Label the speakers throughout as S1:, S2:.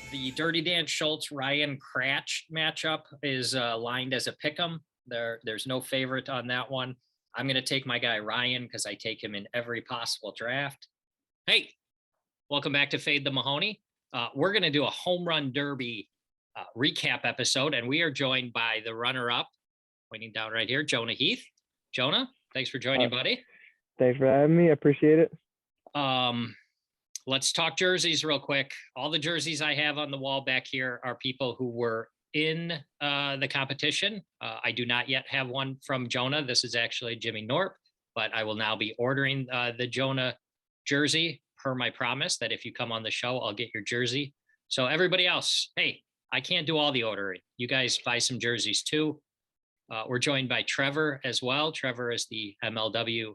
S1: The Dirty Dan Schultz Ryan Cratch matchup is lined as a pick'em. There's no favorite on that one. I'm going to take my guy Ryan because I take him in every possible draft. Hey, welcome back to Fade the Mahoney. We're going to do a home run derby recap episode, and we are joined by the runner-up, pointing down right here, Jonah Heath. Jonah, thanks for joining, buddy.
S2: Thanks for having me. I appreciate it.
S1: Let's talk jerseys real quick. All the jerseys I have on the wall back here are people who were in the competition. I do not yet have one from Jonah. This is actually Jimmy Norp, but I will now be ordering the Jonah jersey per my promise that if you come on the show, I'll get your jersey. So everybody else, hey, I can't do all the ordering. You guys buy some jerseys too. We're joined by Trevor as well. Trevor is the MLW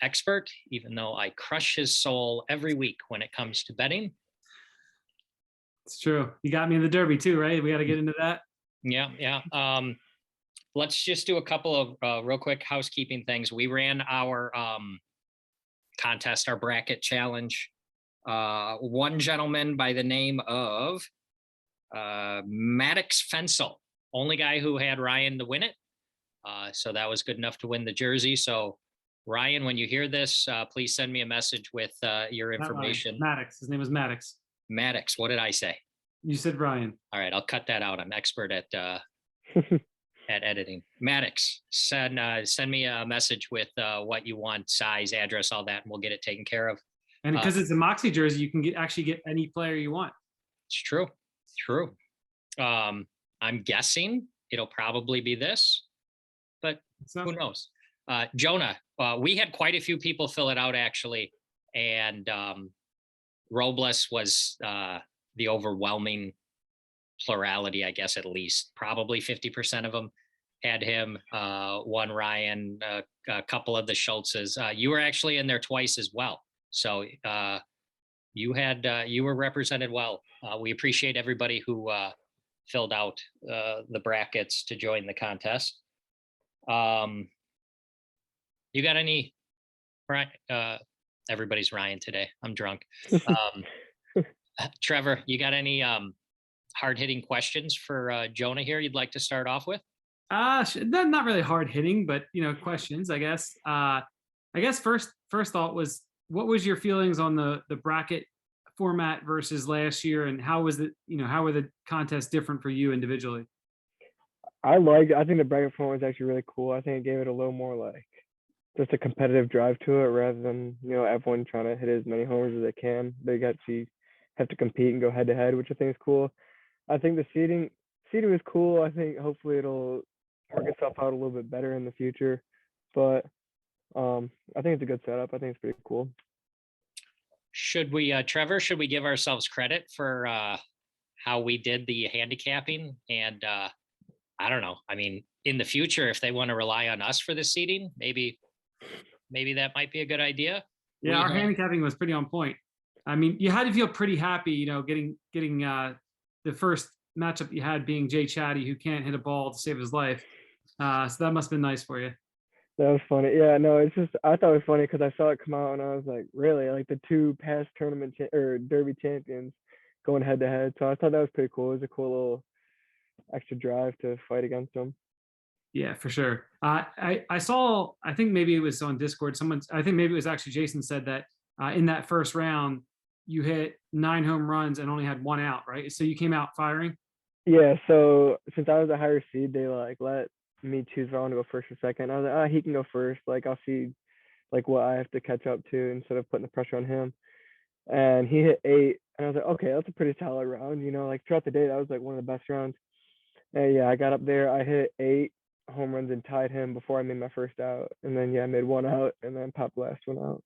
S1: expert, even though I crush his soul every week when it comes to betting.
S3: It's true. You got me in the derby too, right? We got to get into that.
S1: Yeah. Let's just do a couple of real quick housekeeping things. We ran our contest, our bracket challenge. One gentleman by the name of Maddox Fensel, only guy who had Ryan to win it. So that was good enough to win the jersey. So Ryan, when you hear this, please send me a message with your information.
S3: Maddox. His name is Maddox.
S1: Maddox. What did I say?
S3: You said Ryan.
S1: All right, I'll cut that out. I'm expert at at editing. Maddox, send me a message with what you want, size, address, all that, and we'll get it taken care of.
S3: And because it's a Moxie jersey, you can actually get any player you want.
S1: It's true. I'm guessing it'll probably be this, but who knows? Jonah, we had quite a few people fill it out actually, and Robles was the overwhelming plurality, I guess, at least probably 50% of them had him. One Ryan, a couple of the Schultzes. You were actually in there twice as well, so you were represented well. We appreciate everybody who filled out the brackets to join the contest. You got any, everybody's Ryan today. I'm drunk. Trevor, you got any hard-hitting questions for Jonah here you'd like to start off with?
S3: Not really hard-hitting, but, questions, I guess. I guess first thought was, what was your feelings on the bracket format versus last year, and how was it, how were the contests different for you individually?
S2: I think the bracket format was actually really cool. I think it gave it a little more just a competitive drive to it rather than, everyone trying to hit as many homers as they can. They have to compete and go head to head, which I think is cool. I think the seeding is cool. I think hopefully it'll work itself out a little bit better in the future, but I think it's a good setup. I think it's pretty cool.
S1: Should we, Trevor, give ourselves credit for how we did the handicapping? And I don't know. I mean, in the future, if they want to rely on us for the seeding, maybe that might be a good idea.
S3: Yeah, our handicapping was pretty on point. I mean, you had to feel pretty happy, getting the first matchup you had being Jay Chatty, who can't hit a ball to save his life. So that must have been nice for you.
S2: That was funny. Yeah, no, it's just, I thought it was funny because I saw it come out and I was like, really? Like the two past tournament or derby champions going head to head. So I thought that was pretty cool. It was a cool little extra drive to fight against them.
S3: Yeah, for sure. I saw, I think maybe it was on Discord, I think maybe it was actually Jason said that in that first round, you hit 9 home runs and only had 1 out, right? So you came out firing?
S2: Yeah, so since I was a higher seed, they let me choose if I want to go first or second. I was like, he can go first. I'll see what I have to catch up to instead of putting the pressure on him. And he hit 8, and I was like, okay, that's a pretty solid round. Throughout the day, that was one of the best rounds. And yeah, I got up there, I hit 8 home runs and tied him before I made my first out. And then, I made 1 out and then popped the last 1 out.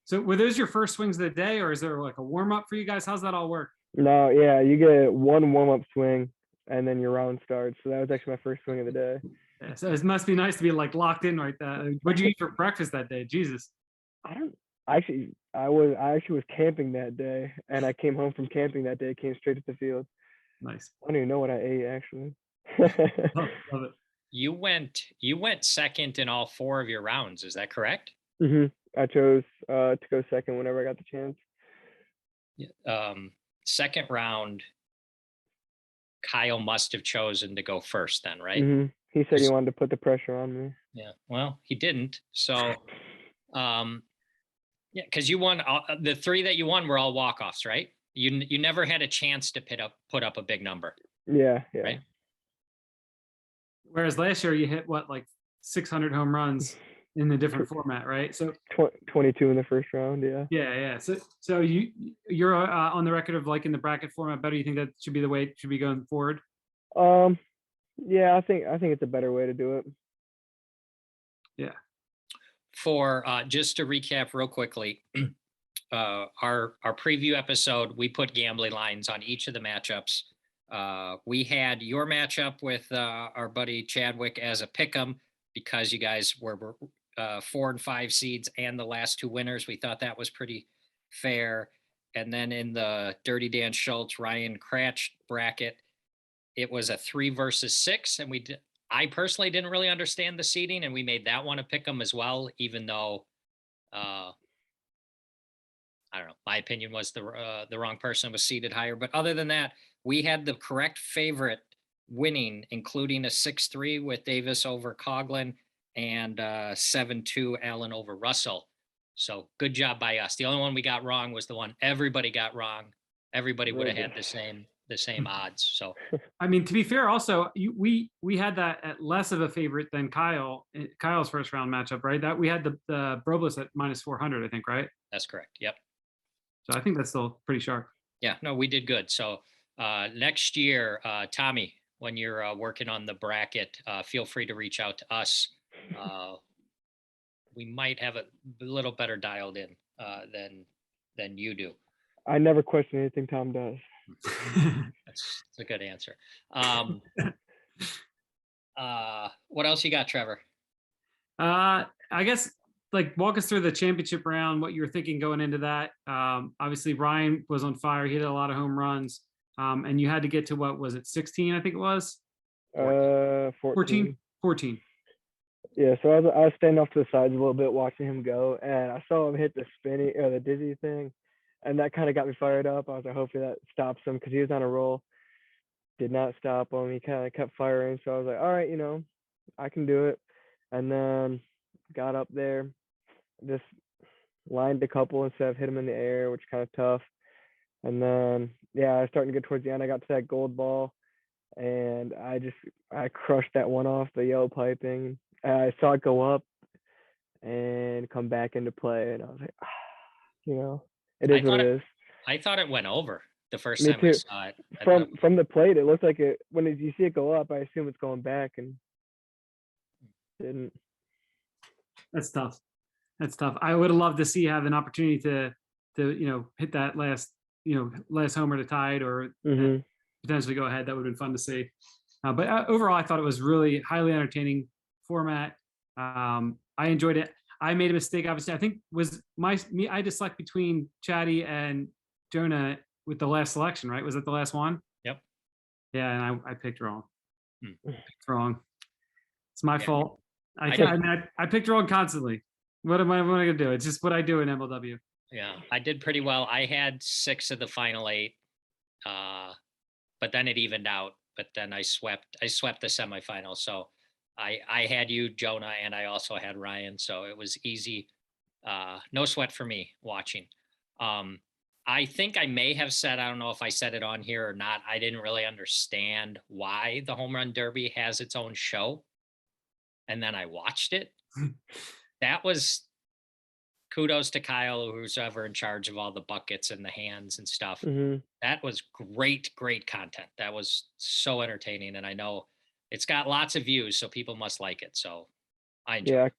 S3: So were those your first swings of the day, or is there a warm-up for you guys? How's that all work?
S2: No, yeah, you get 1 warm-up swing and then your round starts. So that was actually my first swing of the day.
S3: Yeah, so it must be nice to be locked in right there. What'd you eat for breakfast that day? Jesus.
S2: I actually was camping that day, and I came home from camping that day, came straight to the field.
S3: Nice.
S2: I don't even know what I ate actually.
S3: Love it.
S1: You went second in all 4 of your rounds. Is that correct?
S2: I chose to go second whenever I got the chance.
S1: Yeah. second round, Kyle must have chosen to go first then, right?
S2: He said he wanted to put the pressure on me.
S1: Yeah. Well, he didn't. So, yeah, because you won the 3 that you won were all walk-offs, right? You never had a chance to put up a big number.
S2: Yeah.
S1: Right?
S3: Whereas last year you hit what, like 600 home runs in a different format, right? So
S2: 22 in the first round. Yeah.
S3: yeah. So you're on the record of liking the bracket format better. You think that should be the way it should be going forward?
S2: Yeah, I think it's a better way to do it.
S3: Yeah.
S1: For just to recap real quickly, our preview episode, we put gambling lines on each of the matchups. We had your matchup with our buddy Chadwick as a pick'em because you guys were 4 and 5 seeds and the last 2 winners. We thought that was pretty fair. And then in the Dirty Dan Schultz, Ryan Cratch bracket, it was a 3 versus 6. And I personally didn't really understand the seeding, and we made that one a pick'em as well, even though I don't know, my opinion was the wrong person was seated higher. But other than that, we had the correct favorite winning, including a 6-3 with Davis over Coughlin and 7-2 Allen over Russell. So good job by us. The only one we got wrong was the one everybody got wrong. Everybody would have had the same odds. So
S3: I mean, to be fair, also we had that at less of a favorite than Kyle's first round matchup, right? That we had the Brobless at -400, I think, right?
S1: that's correct. Yep.
S3: So I think that's still pretty sharp.
S1: Yeah, no, we did good. So next year, Tommy, when you're working on the bracket, feel free to reach out to us. We might have a little better dialed in than you do.
S2: I never question anything Tom does.
S1: That's a good answer. What else you got, Trevor?
S3: I guess like walk us through the championship round, what you were thinking going into that. Obviously Ryan was on fire. He hit a lot of home runs. And you had to get to, what was it, 16, I think it was?
S2: 14.
S3: 14.
S2: Yeah, so I was standing off to the sides a little bit watching him go, and I saw him hit the spinny or the dizzy thing, and that kind of got me fired up. I was like, hopefully that stops him because he was on a roll. Did not stop him. He kind of kept firing, so I was like, all right, I can do it. And then got up there, just lined a couple instead of hit him in the air, which is kind of tough. And then, yeah, I was starting to get towards the end. I got to that gold ball, and I crushed that one off the yellow piping. I saw it go up and come back into play, and I was like, it is what it is.
S1: I thought it went over the first
S2: Me
S1: time
S2: too.
S1: I saw it.
S2: From the plate, it looked like it. When you see it go up, I assume it's going back, and didn't.
S3: That's tough. I would have loved to have an opportunity to hit that last homer to tie it or potentially go ahead. That would have been fun to see. But overall, I thought it was really highly entertaining format. I enjoyed it. I made a mistake. Obviously, I think I just selected between Chatty and Jonah with the last selection, right? Was that the last one?
S1: Yep.
S3: Yeah, and I picked wrong. Picked wrong. It's my fault. I picked wrong constantly. What am I gonna do? It's just what I do in MLW.
S1: Yeah, I did pretty well. I had 6 of the final 8, but then it evened out. But then I swept the semifinals. So I had you, Jonah, and I also had Ryan. So it was easy. No sweat for me watching. I think I may have said, I don't know if I said it on here or not, I didn't really understand why the Home Run Derby has its own show. And then I watched it. That was kudos to Kyle, who's ever in charge of all the buckets and the hands and stuff. That was great content. That was so entertaining. And I know it's got lots of views, so people must like it. So I enjoyed it.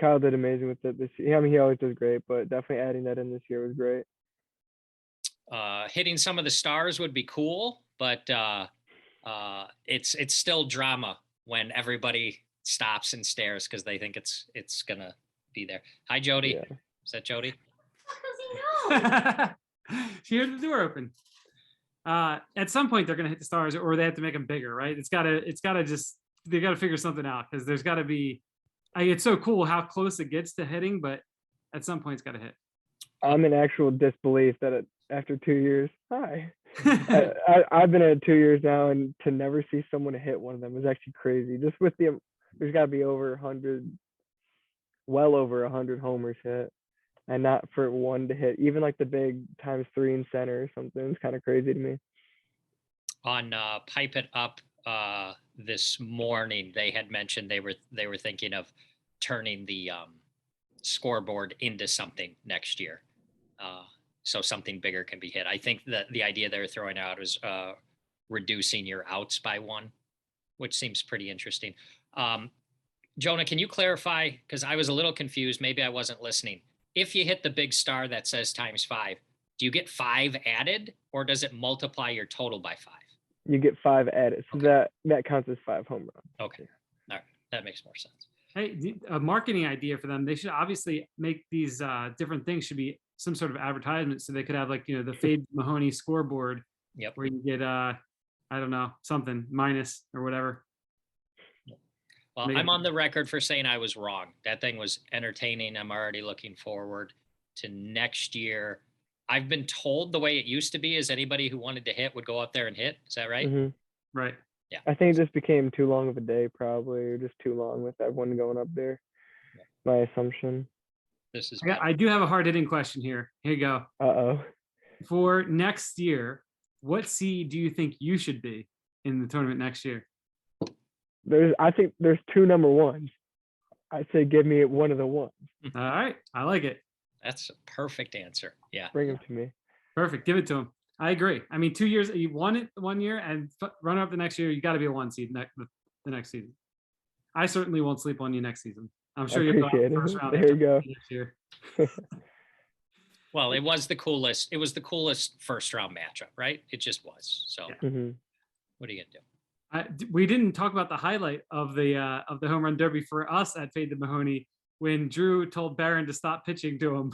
S2: Kyle did amazing with it this year. I mean, he always does great, but definitely adding that in this year was great.
S1: Hitting some of the stars would be cool, but it's still drama when everybody stops and stares because they think it's gonna be there. Hi, Jody.
S2: Yeah.
S1: Is that Jody?
S3: She heard the door open. At some point, they're gonna hit the stars, or they have to make them bigger, right? They gotta figure something out because there's got to be. It's so cool how close it gets to hitting, but at some point, it's got to hit.
S2: I'm in actual disbelief that after 2 years. Hi. I've been at it 2 years now, and to never see someone hit one of them is actually crazy. Just with there's got to be over 100, well over 100 homers hit, and not for one to hit. Even like the big ×3 in center or something. It's kind of crazy to me.
S1: On Pipe It Up this morning, they had mentioned they were thinking of turning the scoreboard into something next year, so something bigger can be hit. I think that the idea they're throwing out is reducing your outs by one, which seems pretty interesting. Jonah, can you clarify? Because I was a little confused. Maybe I wasn't listening. If you hit the big star that says ×5, do you get 5 added, or does it multiply your total by 5?
S2: You get 5 added, so
S1: Okay.
S2: that counts as 5 home runs.
S1: Okay, all right, that makes more sense.
S3: Hey, a marketing idea for them. They should obviously make these different things should be some sort of advertisement, so they could have like the Fade Mahoney scoreboard.
S1: Yep.
S3: Where you get I don't know, something minus or whatever.
S1: Well, I'm on the record for saying I was wrong. That thing was entertaining. I'm already looking forward to next year. I've been told the way it used to be is anybody who wanted to hit would go up there and hit. Is that right?
S2: Mm-hmm.
S3: Right.
S1: Yeah.
S2: I think it just became too long of a day, probably, or just too long with everyone going up there. Yeah. My assumption.
S1: This is.
S3: I do have a hard hitting question here. Here you go.
S2: Uh-oh.
S3: For next year, what seed do you think you should be in the tournament next year?
S2: I think there's 2 number ones. I'd say give me one of the ones.
S3: All right, I like it.
S1: That's a perfect answer. Yeah.
S2: Bring him to me.
S3: Perfect. Give it to him. I agree. I mean, 2 years, you won it 1 year and run up the next year. You got to be a 1 seed the next season. I certainly won't sleep on you next season. I'm sure you'll go out the first round.
S2: There you go.
S3: Next year.
S1: Well, it was the coolest. It was the coolest first round matchup, right? It just was. So,
S2: mm-hmm.
S1: What are you gonna do?
S3: We didn't talk about the highlight of the home run derby for us at Fade the Mahoney when Drew told Barron to stop pitching to him.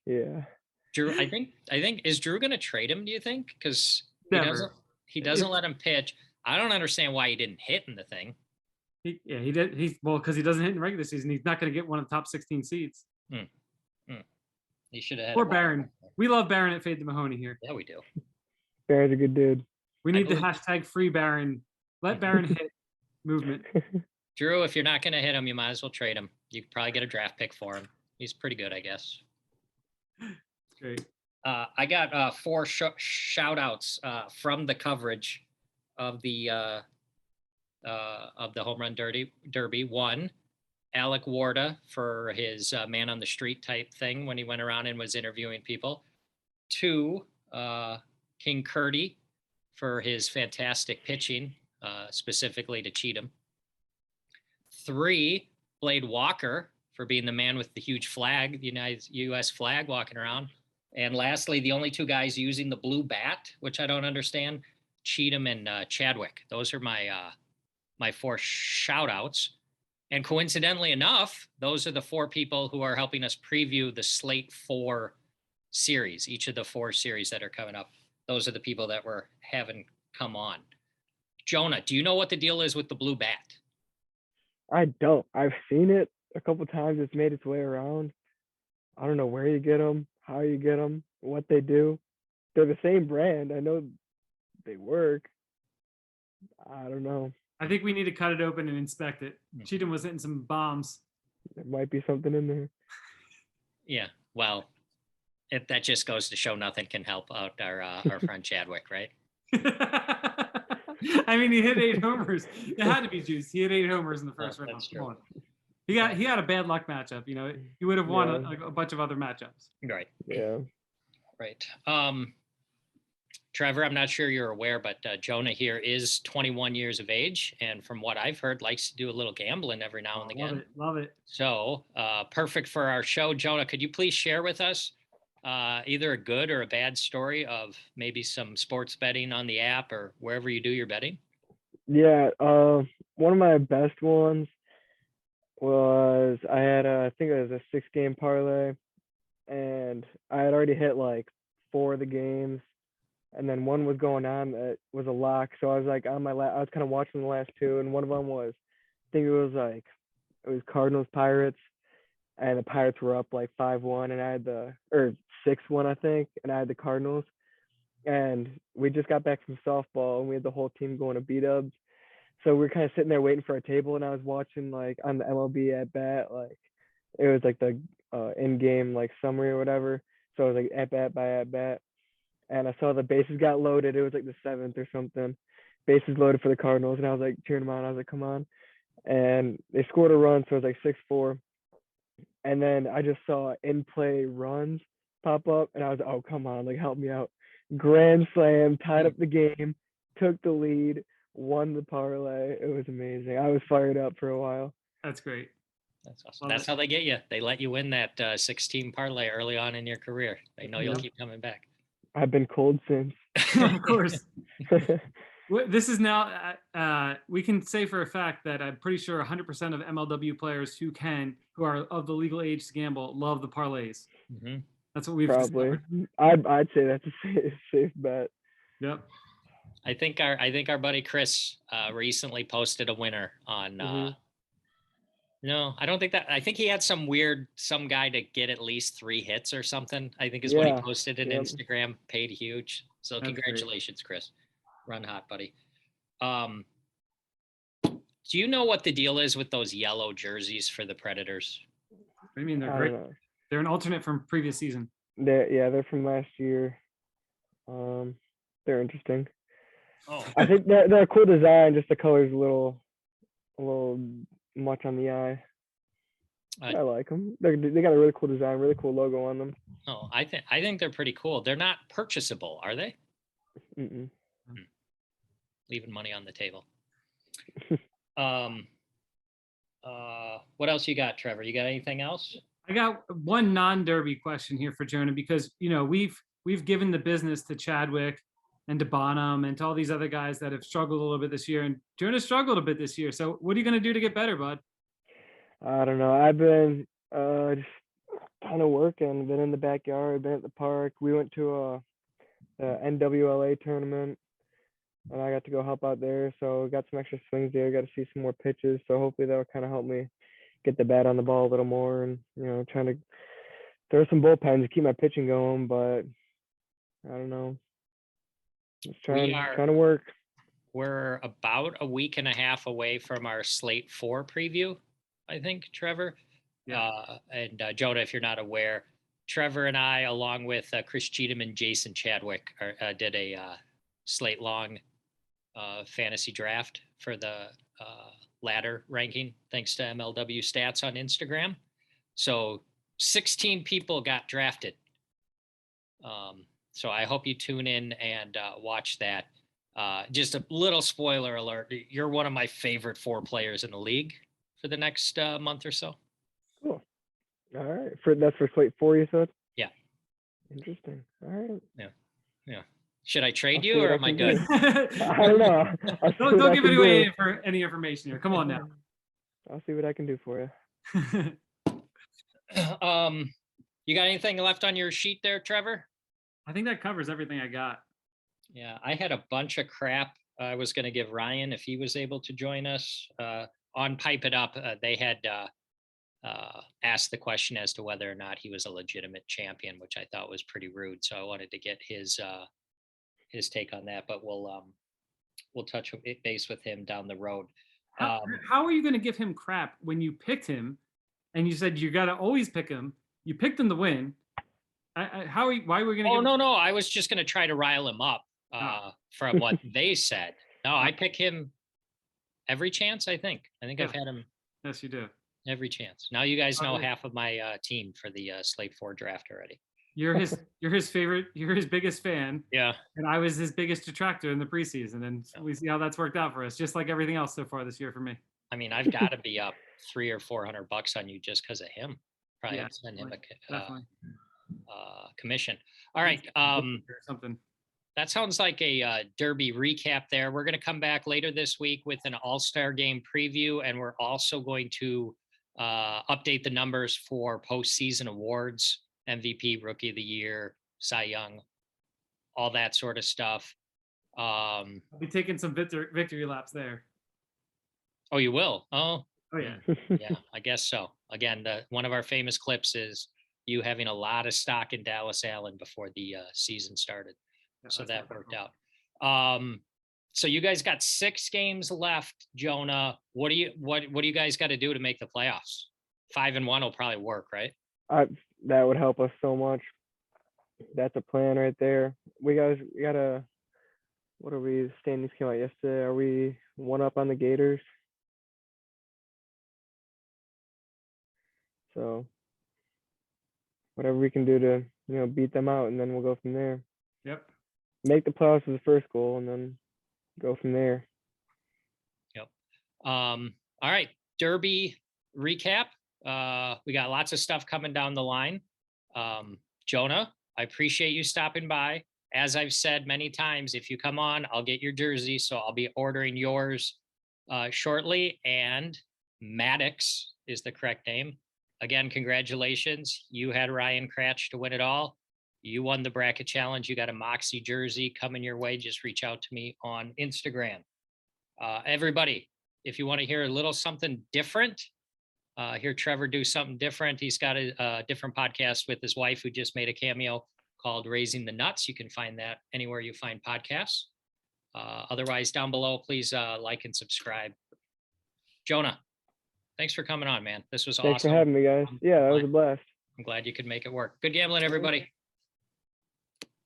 S2: Yeah.
S1: Drew, I think is Drew going to trade him? Do you think? Because he doesn't let him pitch. I don't understand why he didn't hit in the thing.
S3: He did. Because he doesn't hit in the regular season. He's not going to get one of the top 16 seeds.
S1: He should have had.
S3: Poor Barron. We love Barron at Fade the Mahoney here.
S1: Yeah, we do.
S2: Barron's a good dude.
S3: We need the hashtag free Barron. Let Barron hit movement.
S1: Drew, if you're not going to hit him, you might as well trade him. You could probably get a draft pick for him. He's pretty good, I guess.
S3: Great.
S1: I got 4 shout outs from the coverage of the home run derby. 1, Alec Warda for his man on the street type thing when he went around and was interviewing people. 2, King Curdy for his fantastic pitching, specifically to Cheatham. 3, Blade Walker for being the man with the huge flag, the U.S. flag walking around. And lastly, the only 2 guys using the blue bat, which I don't understand, Cheatham and Chadwick. Those are my 4 shout outs. And coincidentally enough, those are the 4 people who are helping us preview the Slate 4 series, each of the 4 series that are coming up. Those are the people that we're having come on. Jonah, do you know what the deal is with the blue bat?
S2: I don't. I've seen it a couple times. It's made its way around. I don't know where you get them, how you get them, what they do. They're the same brand. I know they work. I don't know.
S3: I think we need to cut it open and inspect it. Cheatham was hitting some bombs.
S2: There might be something in there.
S1: Yeah, well, that just goes to show nothing can help out our friend Chadwick, right?
S3: I mean, he hit 8 homers. It had to be juice. He hit 8 homers in the first round. Come on. He had a bad luck matchup. He would have won a bunch of other matchups.
S1: Right.
S2: Yeah.
S1: Right. Trevor, I'm not sure you're aware, but Jonah here is 21 years of age, and from what I've heard, likes to do a little gambling every now and again.
S3: Love it.
S1: So, perfect for our show. Jonah, could you please share with us either a good or a bad story of maybe some sports betting on the app or wherever you do your betting?
S2: Yeah. One of my best ones was I had I think it was a 6-game parlay, and I had already hit like 4 of the games, and then one was going on that was a lock. So I was like on I was kind of watching the last 2, and one of them was, I think it was Cardinals Pirates, and the Pirates were up like 5-1, and I had or 6-1, I think, and I had the Cardinals. And we just got back from softball, and we had the whole team going to B-dubs. So we were kind of sitting there waiting for our table, and I was watching like on the MLB at bat, like it was like the in-game like summary or whatever. So it was like at bat by at bat, and I saw the bases got loaded. It was like the 7th or something. Bases loaded for the Cardinals, and I was like cheering them on. I was like, come on. And they scored a run, so it was like 6-4. And then I just saw in play runs pop up, and I was like, oh, come on, like help me out. Grand slam, tied up the game, took the lead, won the parlay. It was amazing. I was fired up for a while.
S3: That's great.
S1: That's awesome. That's how they get you. They let you win that 16 parlay early on in your career. They know you'll keep coming back.
S2: I've been cold since.
S3: Of course. This is now, we can say for a fact that I'm pretty sure 100% of MLW players who are of the legal age to gamble, love the parlays.
S1: Mm-hmm.
S3: That's what we've
S2: probably.
S3: discovered.
S2: I'd say that's a safe bet.
S3: Yep.
S1: I think our buddy Chris recently posted a winner on. No, I don't think that. I think he had some guy to get at least 3 hits or something. I think is what he posted on Instagram. Paid huge. So that's congratulations, great. Chris. Run hot, buddy. Do you know what the deal is with those yellow jerseys for the Predators?
S3: I mean, they're great. They're an alternate from previous season.
S2: They're from last year. They're interesting.
S1: Oh.
S2: I think they're a cool design. Just the color's a little much on the eye. I like them. They got a really cool design, really cool logo on them.
S1: Oh, I think they're pretty cool. They're not purchasable, are they?
S2: Mm-mm.
S1: Leaving money on the table. What else you got, Trevor? You got anything else?
S3: I got one non-derby question here for Jonah, because we've given the business to Chadwick and to Bonham and to all these other guys that have struggled a little bit this year, and Jonah struggled a bit this year. So what are you going to do to get better, bud?
S2: I don't know. I've been just kind of working. Been in the backyard. Been at the park. We went to the NWLA tournament, and I got to go help out there. So got some extra swings there. Got to see some more pitches. So hopefully that'll kind of help me get the bat on the ball a little more, and trying to throw some bullpens to keep my pitching going. But I don't know. Just trying to work.
S1: We're about a week and a half away from our Slate 4 preview, I think, Trevor.
S3: Yeah.
S1: And Jonah, if you're not aware, Trevor and I, along with Chris Cheatham and Jason Chadwick, did a Slate Long fantasy draft for the ladder ranking, thanks to MLW Stats on Instagram. So 16 people got drafted. So I hope you tune in and watch that. Just a little spoiler alert. You're one of my favorite 4 players in the league for the next month or so.
S2: Cool. All right. That's for Slate 4, you said?
S1: Yeah.
S2: Interesting. All right.
S1: Yeah. Should I trade you or am I good?
S2: I don't know.
S3: Don't give away for any information here. Come on now.
S2: I'll see what I can do for you.
S1: You got anything left on your sheet there, Trevor?
S3: I think that covers everything I got.
S1: Yeah, I had a bunch of crap I was going to give Ryan if he was able to join us. On Pipe It Up, they had asked the question as to whether or not he was a legitimate champion, which I thought was pretty rude. So I wanted to get his take on that, but we'll touch base with him down the road.
S3: How are you going to give him crap when you picked him and you said you got to always pick him? You picked him to win. Why were we going to?
S1: Oh, no. I was just going to try to rile him up from what they said. No, I pick him every chance. I think I've had him.
S3: Yes, you do.
S1: Every chance. Now you guys know half of my team for the Slate 4 draft already.
S3: You're his favorite. You're his biggest fan.
S1: Yeah.
S3: And I was his biggest detractor in the preseason, and we see how that's worked out for us. Just like everything else so far this year for me.
S1: I mean, I've got to be up $300 or $400 on you just because of him. Probably have to send him a commission. All right.
S3: Something.
S1: That sounds like a Derby recap there. We're going to come back later this week with an All-Star game preview, and we're also going to update the numbers for postseason awards, MVP, Rookie of the Year, Cy Young, all that sort of stuff.
S3: I'll be taking some victory laps there.
S1: Oh, you will? Oh,
S3: Oh yeah.
S1: Yeah, I guess so. Again, one of our famous clips is you having a lot of stock in Dallas Allen before the season started. So that worked out. So you guys got 6 games left, Jonah. What do you guys got to do to make the playoffs? 5-1 will probably work, right?
S2: That would help us so much. That's a plan right there. We gotta. What are we? Standings came out yesterday. Are we 1 up on the Gators? So whatever we can do to beat them out, and then we'll go from there.
S3: Yep.
S2: Make the playoffs is the first goal, and then go from there.
S1: Yep. All right. Derby recap. We got lots of stuff coming down the line. Jonah, I appreciate you stopping by. As I've said many times, if you come on, I'll get your jersey. So I'll be ordering yours shortly. And Maddox is the correct name. Again, congratulations. You had Ryan Cratch to win it all. You won the bracket challenge. You got a Moxie jersey coming your way. Just reach out to me on Instagram. Everybody, if you want to hear a little something different, hear Trevor do something different. He's got a different podcast with his wife who just made a cameo called Raising the Nuts. You can find that anywhere you find podcasts. Otherwise, down below, please like and subscribe. Jonah, thanks for coming on, man. This was awesome.
S2: Thanks for having me, guys. Yeah, that was a blast.
S1: I'm glad you could make it work. Good gambling, everybody.